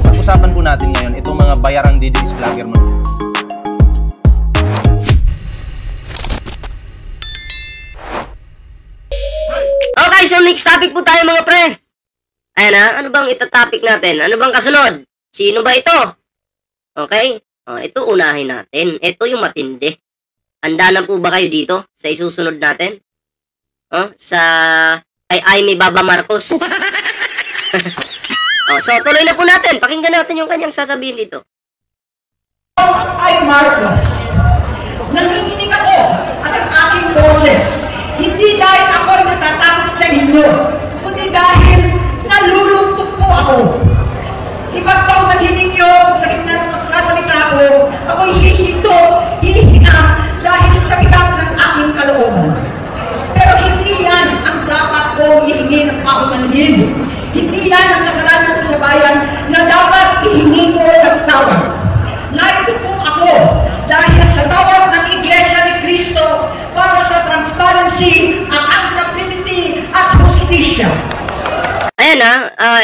Pag-usapan po natin ngayon itong mga bayarang DDS vlogger mo. Okay, so next topic po tayo mga pre. Ayan ha, ano bang itatopic natin? Ano bang kasunod? Sino ba ito? Okay? Ito unahin natin. Ito yung matindi. Handa na po ba kayo dito sa isusunod natin? Sa kay Aimee Baba Marcos. So tuloy na po natin. Pakinggan natin yung kanyang sasabihin dito. Ay Marcos, nanginginig ako at ang aking boses. Hindi dahil ako'y natatakot sa inyo, kundi dahil nalulungkot po ako. Ipagpaw na hiling nyo sa gitna ng magsasalita ko, ako'y hihinto, hihina dahil sa bigat ng aking kalooban. Pero hindi yan ang dapat kong ihingi ng paumanhin. Hindi yan ang kasalanan ko sa bayan na dapat ihingi ko ng tawad. Narito po ako dahil sa tawag ng Iglesia ni Cristo para sa transparency, accountability at justisya. Ayan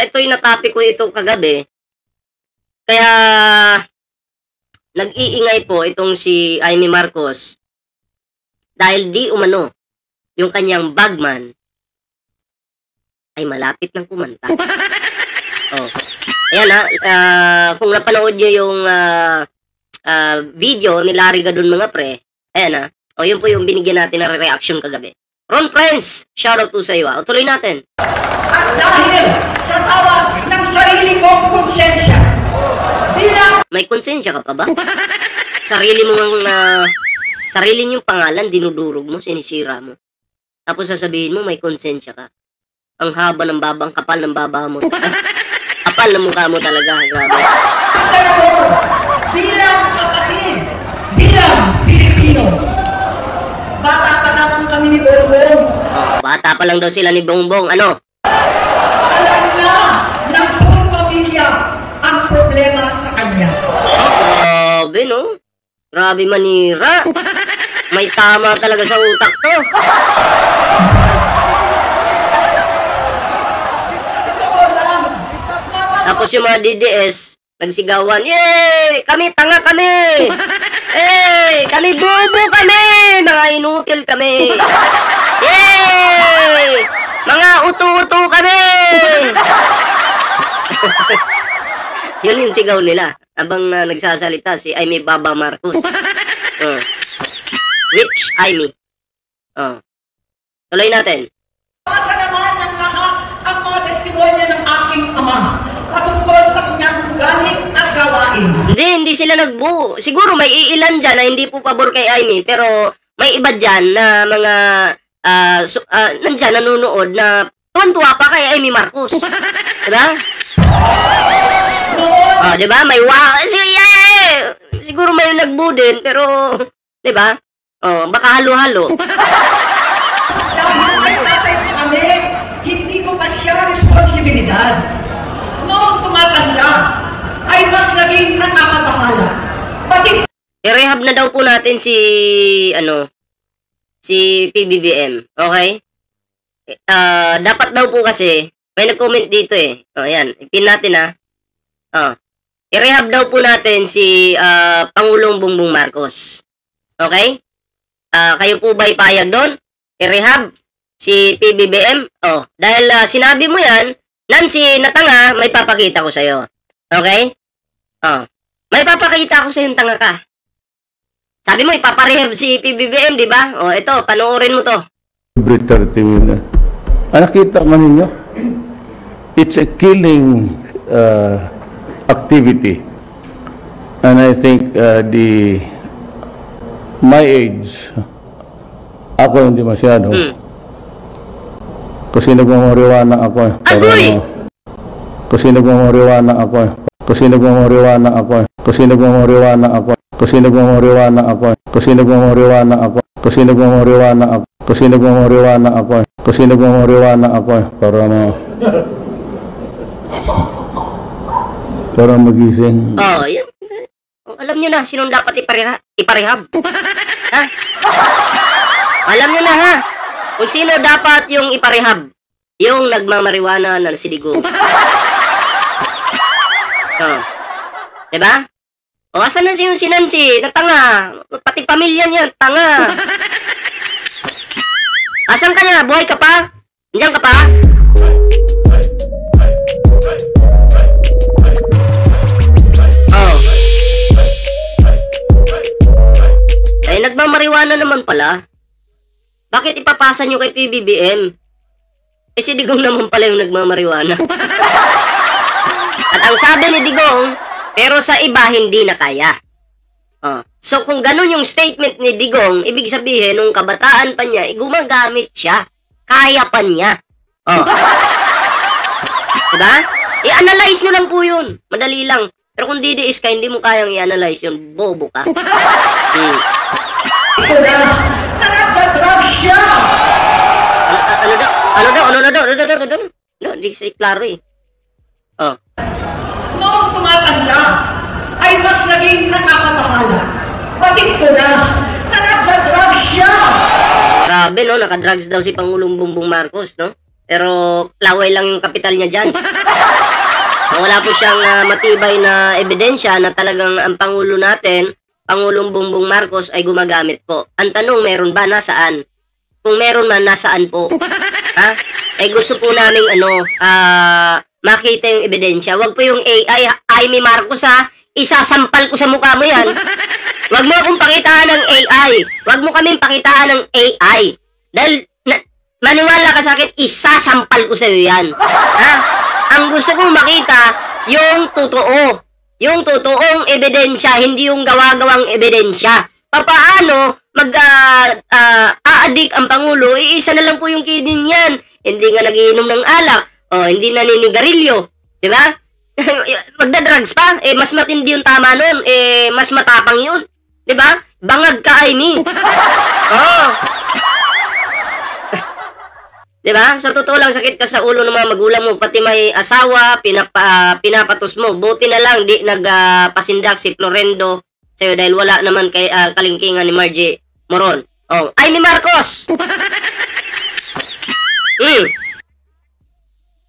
ito yung natapik ko ito kagabi. Kaya nag-iingay po itong si Aimee Marcos dahil di umano yung kanyang bagman ay malapit ng kumanta. Ayan kung napanood nyo yung video ni Larry Gadon mga pre, ayan yun po yung binigyan natin ng reaction kagabi. Ron Friends, shoutout po sa iyo tuloy natin. At dahil sa tawag ng sarili kong konsensya, may konsensya ka pa ba? Sarili niyong pangalan, dinudurog mo, sinisira mo. Tapos sasabihin mo, may konsensya ka. Ang haba ng baba, ang kapal ng baba mo. Kapal ng mukha mo talaga, grabe. Senador, bilang kapatid, bilang Pilipino, bata pa lang kami ni Bongbong. Bata pa lang daw sila ni Bongbong, ano? Alam na ng buong pamilya ang problema sa kanya. Grabe, no? Grabe manira. May tama talaga sa utak to. Tapos yung mga DDS, nagsigawan, "Yay! Kami, tanga kami! Hey! Kami, bobo kami! Mga inutil kami! Yay! Mga uto-uto kami!" Yun yung sigaw nila habang nagsasalita si Aimee Baba Marcos. Which Aimee? Tuloy natin. Basa naman ng lahat ang mga testimonya ng aking ama patungkol sa kanyang ugali at gawain. Hindi sila nagbuo. Siguro may iilan dyan na hindi po pabor kay Aimee, pero may iba dyan na mga nandyan nanonood na tuwan-tuwa pa kay Aimee Marcos. Diba? Diba? May siguro may nagbuo din, pero diba? Baka halo-halo. Dahil may tatay na kami, hindi ko pa siya responsibilidad. Noong tumatanda, ay mas naging nakakabahala. I-rehab na daw po natin si PBBM. Okay? Dapat daw po kasi, may nag-comment dito ayan, ipin natin i-rehab daw po natin si Pangulong Bongbong Marcos. Okay? Kayo po ba ipayag doon? I-rehab si PBBM? Dahil sinabi mo yan, Nancy, na tanga, may papakita ko sa'yo. Okay? May papakita ko sa'yo yung tanga ka. Sabi mo, ipaparehab si PBBM, di ba? Ito, panoorin mo to. Every 30 minutes. Nakita man ninyo? It's a killing activity. And I think my age, ako hindi masyado. Kasi nagmamoriwana ako. Agoy! Kasi nagmamoriwana ako. Kasi nagmamoriwana ako. Kasi nagmamoriwana ako. Kasi nagmamoriwana ako. Kasi nagmamoriwana ako. Kasi nagmamoriwana ako. Kasi nagmamoriwana ako. Kasi nagmamoriwana ako. Para magising. Yan. Alam nyo na, sinong dapat iparehab? Ha? Alam nyo na, ha? Kung sino dapat yung iparehab. Yung nagmamariwana na si Digong. Oh. Diba? O, asan na si Nancy? Na tanga. Pati pamilya niya, tanga. Asan ka na? Buhay ka pa? Nandiyan ka pa? Oh. Eh, nagmamariwana naman pala. Bakit ipapasa nyo kay PBBM? Eh, si Digong naman pala yung nagmamariwana. At ang sabi ni Digong, pero sa iba hindi na kaya. Oh. So kung ganun yung statement ni Digong, ibig sabihin nung kabataan pa niya, gumagamit siya. Kaya pa niya. Oh. Diba? I-analyze nyo lang po yun. Madali lang. Pero kung didiis ka, hindi mo kayang i-analyze yun. Bobo ka. Ito na, nakapag-drug siya! Ano daw? No, hindi kasi klaro eh. Oh. Noong tumatanda, ay mas naging nakakabahala. Pati ito na, nakapag-drug siya! Grabe, no? Nakadrugs daw si Pangulong Bongbong Marcos, no? Pero laway lang yung kapital niya dyan. Wala po siyang matibay na ebidensya na talagang ang Pangulo natin, Pangulong Bongbong Marcos, ay gumagamit po. Ang tanong, meron ba? Nasaan? Kung meron man, nasaan po? Ha? Eh gusto po namin makita yung ebidensya. Wag po yung AI, Amy Marcos ha, isasampal ko sa mukha mo yan. Wag mo akong pakitaan ng AI. Wag mo kaming pakitaan ng AI. Dahil maniwala ka sa akin, isasampal ko sa iyo yan. Ha? Ang gusto kong makita, yung totoo. Yung totoong ebidensya, hindi yung gawa-gawang ebidensya. Paano mag-a-addict ang Pangulo? Isa na lang po yung kidney niyan. Hindi nga nagiinom ng alak. O, hindi naninigarilyo. Diba? Magda-drugs pa. Eh, mas matindi yung tama nun. Eh, mas matapang yun. Diba? Bangag ka, Amy. Oh. Diba? Sa totoo lang, sakit ka sa ulo ng mga magulang mo. Pati may asawa, pinapatos mo. Buti na lang, di nagpasindak si Florendo sa'yo dahil wala naman kay kalingkingan ni Margie Moron. Oh, Amy Marcos!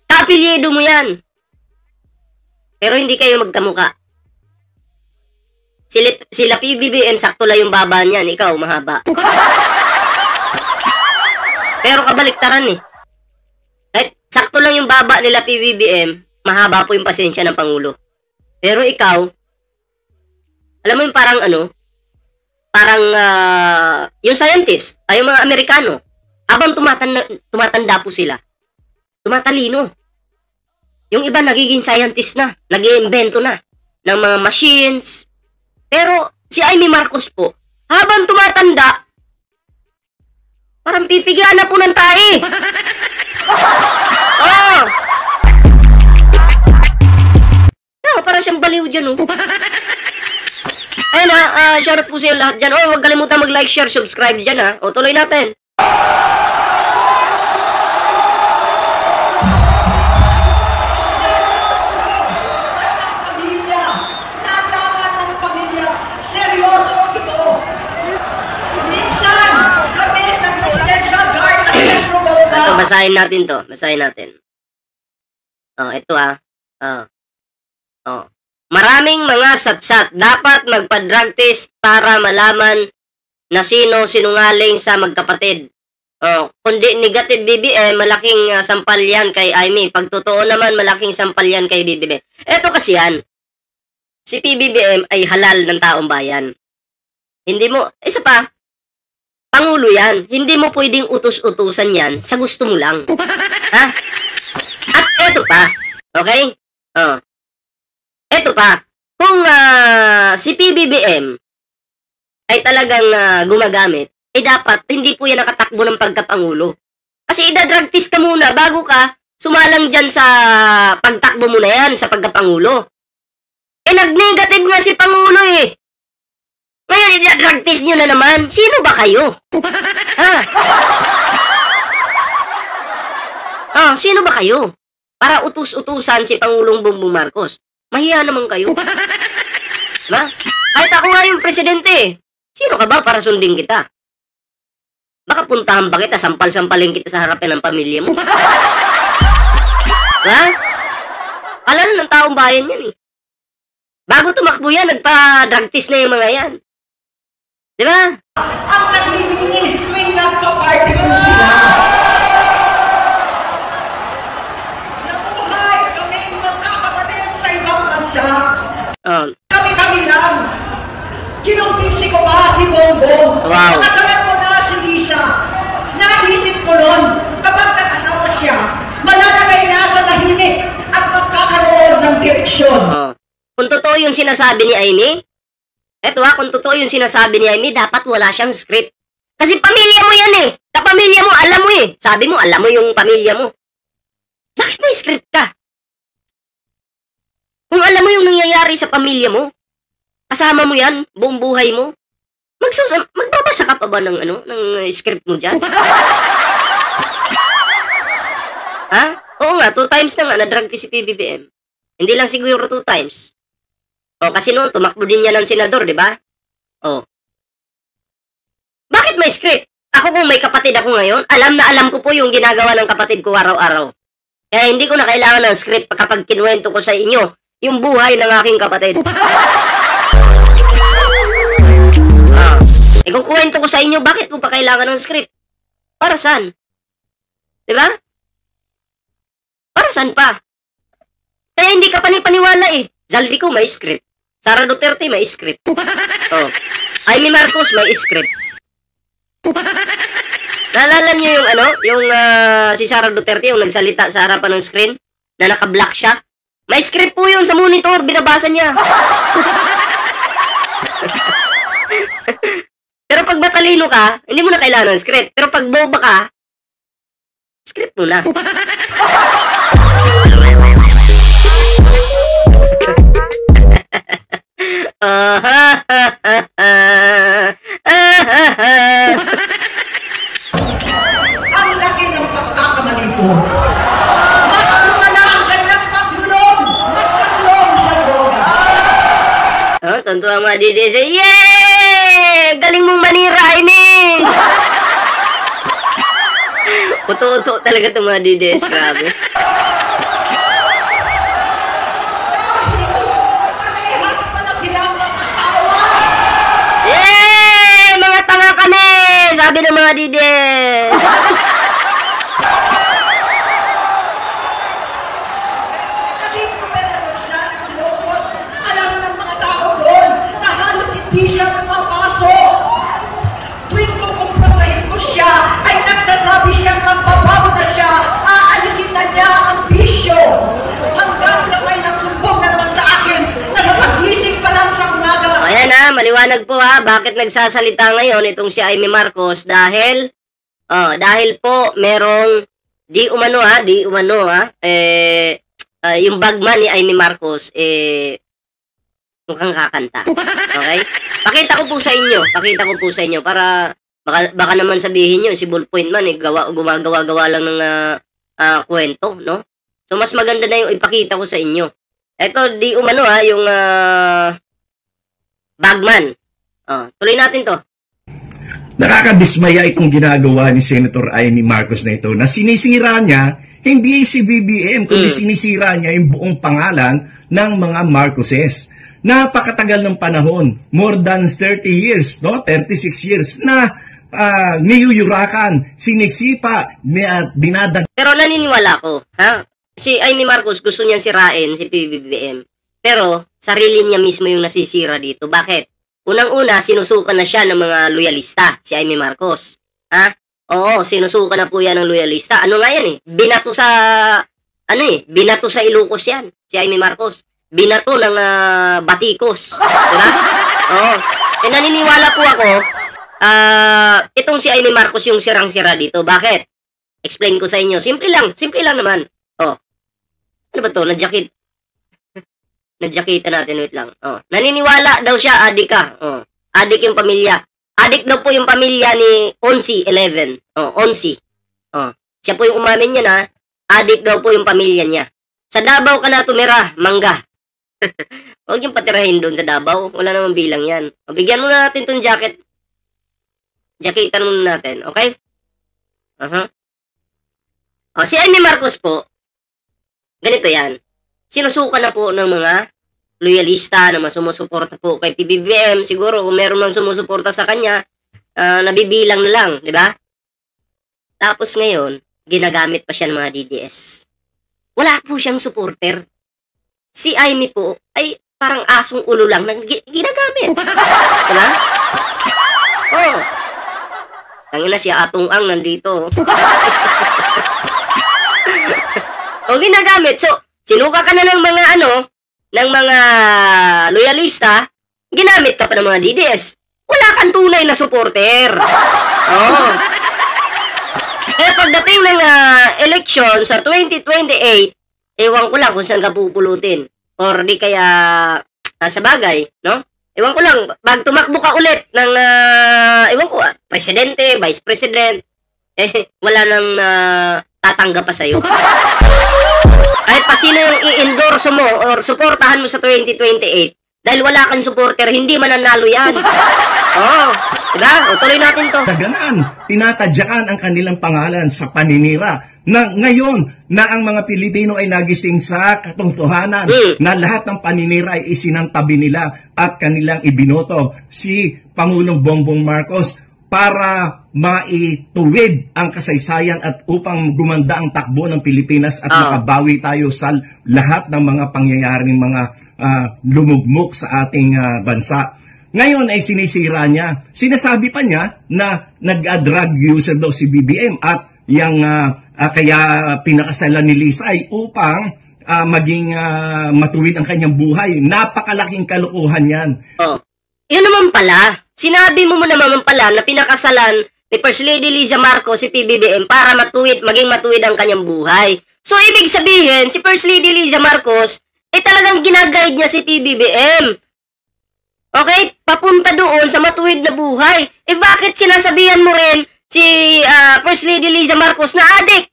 Kapilyedo mo yan. Pero hindi kayo magkamuka. Sila PBBM, sakto lang yung baba niyan. Ikaw, mahaba. Pero kabaliktaran eh. Kahit sakto lang yung baba nila PBBM, mahaba po yung pasensya ng Pangulo. Pero ikaw, alam mo yung parang yung scientist, ay yung mga Amerikano, habang tumatanda po sila, tumatalino. Yung iba nagiging scientist na, nag-iimbento na ng mga machines. Pero si Amy Marcos po, habang tumatanda, parang pipigyan na po ng tae. Oh! Parang siyang baliw dyan, oh. Ayun ha, shoutout po sa iyo lahat dyan. Oh, huwag kalimutan mag-like, share, subscribe dyan ha. O, tuloy natin. Pamilya, nalaman ng pamilya, seryoso ito. Minsan, kami ng presidential guard at nag-provoke Ito, basahin natin to. Basahin natin. Oh, ito ha. Oh. Maraming mga satsat dapat magpa-drug test para malaman na sino sinungaling sa magkapatid. Oh, kundi negative BBM, malaking sampal yan kay Amy. Pag totoo naman, malaking sampal yan kay BBM. Ito kasi yan. Si PBBM ay halal ng taong bayan. Hindi mo, isa pa, Pangulo yan. Hindi mo pwedeng utos-utusan yan sa gusto mo lang. Ha? At eto pa, okay? Oh. Eto pa, kung si PBBM ay talagang gumagamit, eh dapat hindi po yan nakatakbo ng pagkapangulo. Kasi idadrug test ka muna bago ka sumalang dyan sa pagtakbo mo na yan sa pagkapangulo. Eh nag-negative nga si Pangulo eh. Ngayon idadrug test nyo na naman. Sino ba kayo? Ha? Sino ba kayo? Para utus-utusan si Pangulong Bongbong Marcos. Mahiya naman kayo. Diba? Kahit ako nga yung presidente, sino ka ba para sundin kita? Baka puntahan ba kita, sampal-sampalin kita sa harapan ng pamilya mo? Ha? Alam ng taong bayan yan eh. Bago tumakbo yan, nagpa-drug test na yung mga yan. Di ba? Ang naglilinis tuwing nagpa-party ko sila. Nabuhay kami magkakapatid sa ibang bansa. Kami-kami lang. Kinumpisi ko pa si Bongbong. Wow. Nakasalan ko na si Lisa. Naisip ko nun, kapag nakasawa siya, malalagay na sa tahimik at magkakaroon ng direksyon. Kung totoo yung sinasabi ni Amy, eto kung totoo yung sinasabi ni Amy, dapat wala siyang script. Kasi pamilya mo yan eh. Kapamilya mo, alam mo eh. Sabi mo, alam mo yung pamilya mo. Bakit may script ka? Kung alam mo yung nangyayari sa pamilya mo, kasama mo yan, buong buhay mo, magbabasa ka pa ba ng, ng script mo dyan? Ha? Oo nga, 2 times na nga, na-drug si PBBM. Hindi lang siguro 2 times. Kasi noon, tumakbo din yan ng senador, di ba? Bakit may script? Ako kung may kapatid ako ngayon, alam na alam ko po yung ginagawa ng kapatid ko araw-araw. Kaya hindi ko na kailangan ng script kapag kinuwento ko sa inyo yung buhay ng aking kapatid. Kung kuwento ko sa inyo, bakit mo pa kailangan ng script? Para saan? Di ba? Para saan pa? Kaya hindi ka panipaniwala eh. Zaldico may script. Sara Duterte may script. Amy Marcos may script. Naalala niyo yung yung si Sara Duterte yung nagsalita sa harapan ng screen na naka-black siya? May script po yun sa monitor, binabasa niya. Pero pag matalino ka, hindi mo na kailangan ng script. Pero pag boba ka, script mo na. Ang laki ng pagkakamali ko. Mas lumala ang kanyang paglulong. Magpaglong sa droga. Tonto ang mga DDS. Yay! Galing mong manira, Amy! Uto-uto talaga itong mga DDS. Grabe. Parehas pa na silang mag-asawa. Yay! Mga tanga kami! Sabi ng mga DDS. Naging gobernador siya ng Ilocos. Alam ng mga tao doon na halos hindi siya mapasok. Tuwing kukumprontahin ko siya, ay nagsasabi siyang magbabago na siya, aalisin na niya ang bisyo. Hanggang sa may nagsumbong na naman sa akin na sa pag-isip pa lang sa umaga. Ayan maliwanag po bakit nagsasalita ngayon itong si Amy Marcos dahil po merong di umano yung bagman ni Amy Marcos mukhang kakanta. Okay? Pakita ko po sa inyo para baka naman sabihin niyo si Ballpoint man gumagawa lang ng kwento, no? So mas maganda na yung ipakita ko sa inyo. Ito di umano yung bagman. Tuloy natin to. Nakakadismaya itong ginagawa ni Senator Amy Marcos na ito na sinisira niya hindi si BBM kundi sinisira niya yung buong pangalan ng mga Marcoses. Napakatagal ng panahon, more than 30 years, no? 36 years na niyuyurakan, sinisipa, dinadag. Pero naniniwala ko, si Amy Marcos gusto niyang sirain si PBBM. Pero sarili niya mismo yung nasisira dito. Bakit? Unang-una, sinusukan na siya ng mga loyalista, si Amy Marcos. Oo, sinusukan na po yan ng loyalista. Ano nga yan binato sa Ilocos yan, si Amy Marcos. Binato ng Batikos. Diba? Oo. Naniniwala po ako, itong si Amy Marcos yung sirang-sira dito. Bakit? Explain ko sa inyo. Simple lang naman. Ano ba to? Nadjakita natin, wait lang. Naniniwala daw siya, adik ka. Adik yung pamilya. Adik daw po yung pamilya ni Onsi 11. Onsi. Siya po yung umamin niya na adik daw po yung pamilya niya. Sa Davao ka na tumira, mangga. Huwag yung patirahin doon sa Davao. Wala namang bilang yan. Bigyan muna natin tong jacket. Jacketan muna natin, okay? Si Amy Marcos po, ganito yan. Sinusuka na po ng mga loyalista na sumusuporta po kay PBBM. Siguro kung meron mang sumusuporta sa kanya, nabibilang na lang, di ba? Tapos ngayon, ginagamit pa siya ng mga DDS. Wala po siyang supporter. Si Amy po ay parang asong ulo lang na ginagamit. Diba? Oh. Tangina si Atong Ang nandito. O ginagamit. So, sinuka ka na ng mga ng mga loyalista, ginamit ka pa ng mga DDS. Wala kang tunay na supporter. Oh. Eh pagdating ng election sa 2028, ewan ko lang kung saan ka pupulutin. Or di kaya sa bagay, no? Ewan ko lang, pag tumakbo ka ulit ng, ewan ko, presidente, vice president, wala nang tatanggap pa sa'yo. Kahit pa sino yung i-endorse mo or suportahan mo sa 2028, dahil wala kang supporter, hindi mananalo yan. Oo, diba? O, tuloy natin to. Taganaan, tinatadyakan ang kanilang pangalan sa paninira na ngayon na ang mga Pilipino ay nagising sa katotohanan na lahat ng paninira ay isinantabi nila at kanilang ibinoto si Pangulong Bongbong Marcos para maituwid ang kasaysayan at upang gumanda ang takbo ng Pilipinas at makabawi tayo sa lahat ng mga pangyayaring mga lumugmok sa ating bansa. Ngayon ay sinisira niya. Sinasabi pa niya na nag-drug user daw si BBM at yung kaya pinakasalan ni Lisa ay upang maging matuwid ang kanyang buhay. Napakalaking kalokohan yan. Oh. Yun naman pala. Sinabi mo naman pala na pinakasalan ni First Lady Liza Marcos si PBBM para maging matuwid ang kanyang buhay. So, ibig sabihin, si First Lady Liza Marcos, talagang ginaguide niya si PBBM. Okay? Papunta doon sa matuwid na buhay. Bakit sinasabihan mo rin si First Lady Liza Marcos na adik?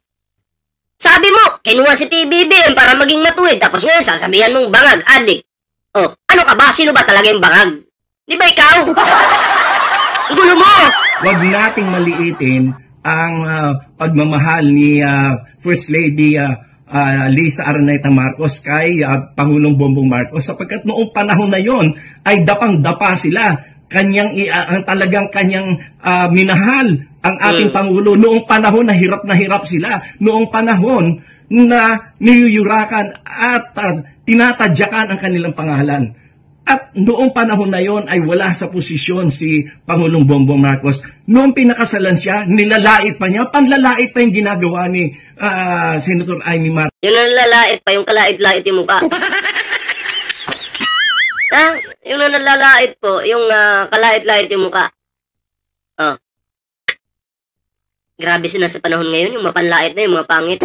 Sabi mo, kinuha si PBBM para maging matuwid. Tapos ngayon, sasabihan mong bangag, adik. Oh, ano ka ba? Sino ba talaga yung bangag? Di ba ikaw? Gulo mo! Huwag nating maliitin ang pagmamahal ni First Lady Lisa Araneta Marcos kay Pangulong Bongbong Marcos sapagkat noong panahon na yon ay dapang-dapa sila. Talagang kanyang minahal ang ating Pangulo. Noong panahon na hirap sila. Noong panahon na niyuyurakan at tinatadyakan ang kanilang pangalan. At noong panahon na yon ay wala sa posisyon si Pangulong Bongbong Marcos. Noong pinakasalan siya, nilalait pa niya, panlalait pa yung ginagawa ni Senator Amy Marcos. Yung nalalait pa, yung kalait-lait yung mukha. Yung nalalait po, yung kalait-lait yung mukha. Oh. Grabe sila sa panahon ngayon, yung mapanlait na yung mga pangit.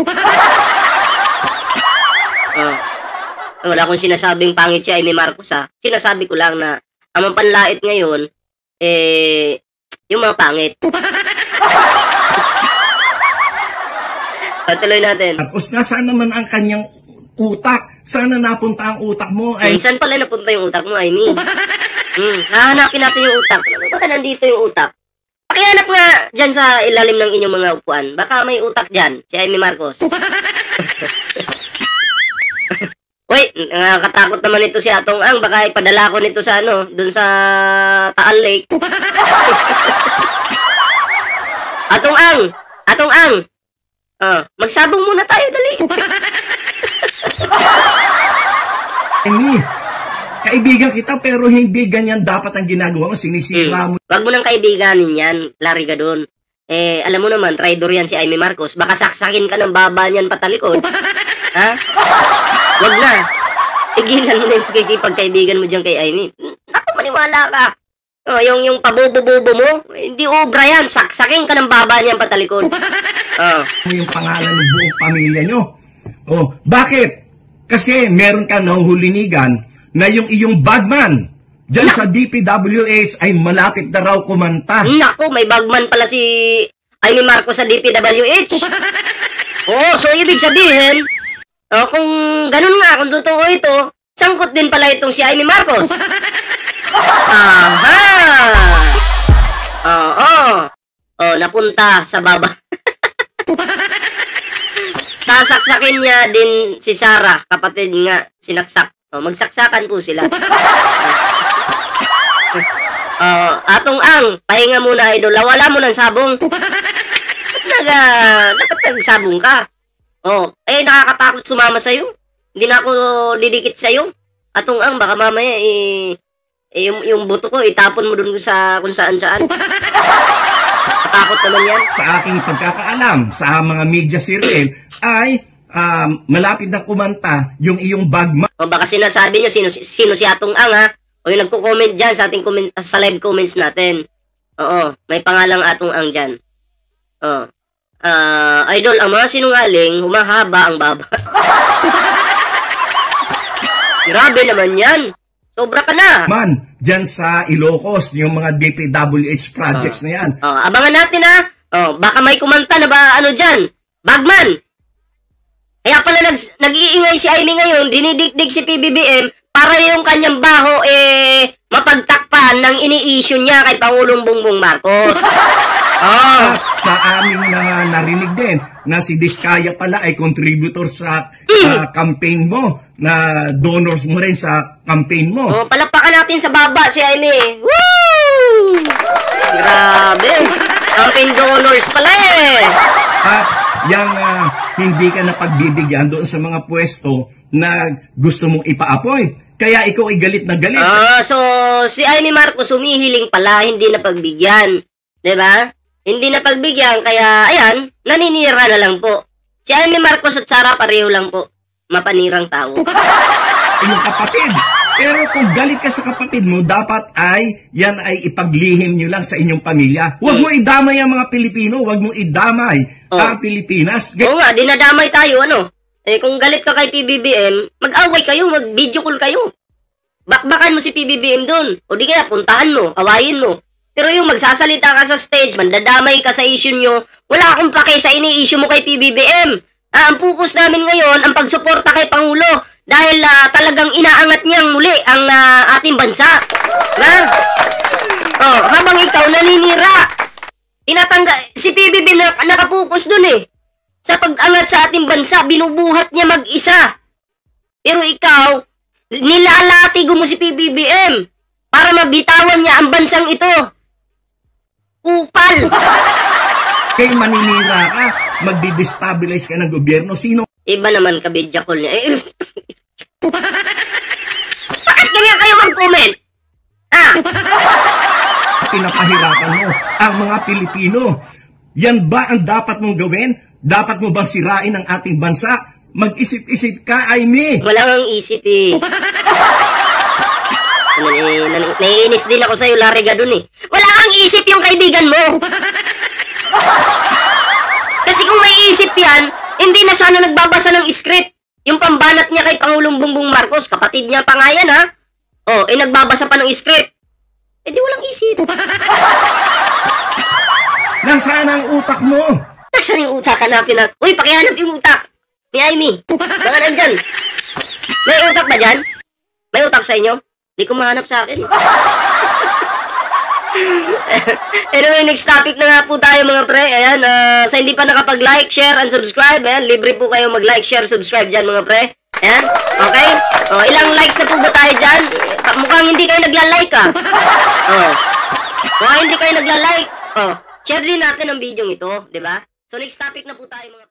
Oh. Wala akong sinasabing pangit si Amy Marcos ha. Sinasabi ko lang na ang mapanlait ngayon, yung mga pangit. Patuloy natin. Tapos nasaan naman ang kanyang utak? Sana napunta ang utak mo? Saan pala napunta yung utak mo, Amy? Hahanapin natin yung utak. Baka nandito yung utak. Pakihanap nga dyan sa ilalim ng inyong mga upuan. Baka may utak dyan, si Amy Marcos. Uy, nakakatakot naman ito si Atong Ang. Baka ipadala ko nito sa dun sa Taal Lake. Atong Ang! Atong Ang! Magsabong muna tayo, dali. Amy, kaibigan kita pero hindi ganyan dapat ang ginagawa mo. Sinisira mo. Wag mo nang kaibiganin yan, Larry Gadon. Alam mo naman, traidor yan si Amy Marcos. Baka saksakin ka ng baba niyan patalikod. Ha? Wag na. Tigilan mo na yung pagkikipagkaibigan mo dyan kay Amy. Naku, maniwala ka. Yung pabobo-bobo mo, hindi obra yan. Saksakin ka ng baba niyan patalikod. Yung pangalan ng buong pamilya nyo. Bakit? Kasi meron ka nahuhulinigan na yung iyong bagman dyan sa DPWH ay malapit na raw kumanta. Naku, may bagman pala si Amy Marcos sa DPWH. So ibig sabihin, kung ganun nga, kung totoo ito, sangkot din pala itong si Amy Marcos. Aha! Napunta sa baba. sasaksakin niya din si Sarah, kapatid nga, sinaksak. Magsaksakan po sila. Atong ang, pahinga muna idol, wala mo ng sabong. Dapat nagsabong ka. Nakakatakot sumama sa'yo. Hindi na ako didikit sa'yo. Atong ang, baka mamaya, yung buto ko, itapon mo dun sa kung saan-saan. Takot naman yan. Sa aking pagkakaalam, sa mga media circle, ay malapit na kumanta yung iyong bagman. Baka sinasabi nyo, sino si Atong Ang, ha? O yung nagko-comment dyan sa ating sa live comments natin. Oo, may pangalang Atong Ang dyan. Idol, ang mga sinungaling, humahaba ang baba. Grabe naman yan. Sobra ka na. Man, dyan sa Ilocos, yung mga DPWH projects na yan. Abangan natin, ha? Baka may kumanta na ba, dyan? Bagman! Kaya pala nag-iingay si Amy ngayon, dinidikdik si PBBM para yung kanyang baho, mapagtakpan ng ini-issue niya kay Pangulong Bongbong Marcos. Sa aming narinig din na si Diskaya pala ay contributor sa campaign mo, na donors mo rin sa campaign mo. Palakpakan natin sa baba si Amy. Woo! Grabe. Campaign donors pala At yung hindi ka napagbibigyan doon sa mga pwesto na gusto mong ipa-appoint. Kaya ikaw ay galit na galit. So si Amy Marcos humihiling pala, hindi napagbigyan. Diba? Hindi napagbigyan, kaya ayan, naninira na lang po. Si Amy Marcos at Sara pareho lang po. Mapanirang tao. Yung kapatid. Pero kung galit ka sa kapatid mo, dapat yan ay ipaglihim nyo lang sa inyong pamilya. Huwag mo idamay ang mga Pilipino. Huwag mo idamay ang Pilipinas. Oo nga, dinadamay tayo, kung galit ka kay PBBM, mag-away kayo, mag-video call kayo. Bakbakan mo si PBBM doon. O di kaya, puntahan mo, awayin mo. Pero yung magsasalita ka sa stage, mandadamay ka sa issue nyo, wala akong pake sa ini-issue mo kay PBBM. Ang focus namin ngayon, ang pagsuporta kay Pangulo, dahil talagang inaangat niyang muli ang ating bansa. Habang ikaw naninira, si PBBM nakapokus dun sa pag-angat sa ating bansa, binubuhat niya mag-isa. Pero ikaw, nilalatigo mo si PBBM para mabitawan niya ang bansang ito. Upal! Kaya maninira ka, magdi-destabilize ka ng gobyerno. Sino? Iba naman kabidya call niya. Bakit ganyan kayo mag-comment? Pinapahirapan mo ang mga Pilipino. Yan ba ang dapat mong gawin? Dapat mo bang sirain ang ating bansa? Mag-isip-isip ka, Amy. Wala kang isip Naiinis din ako sa'yo, Lariga, dun Wala kang isip yung kaibigan mo. Kasi kung may isip yan, hindi na sana nagbabasa ng script. Yung pambanat niya kay Pangulong Bongbong Marcos, kapatid niya pa nga yan, nagbabasa pa ng script. Di walang isip. Nasaan ang utak mo? Nasaan yung utak? Hanapin na. Uy, pakihanap yung utak ni Amy. Baka nandyan. May utak ba dyan? May utak sa inyo? Di ko mahanap sa akin. Anyway, next topic na nga po tayo mga pre. Ayan, sa hindi pa nakapag-like, share, and subscribe. Ayan, libre po kayo mag-like, share, subscribe dyan mga pre. Ayan, okay? Ilang likes na po ba tayo dyan? Mukhang hindi kayo nagla-like Mukhang hindi kayo nagla-like. Share din natin ang video ito, di ba? So next topic na po tayo mga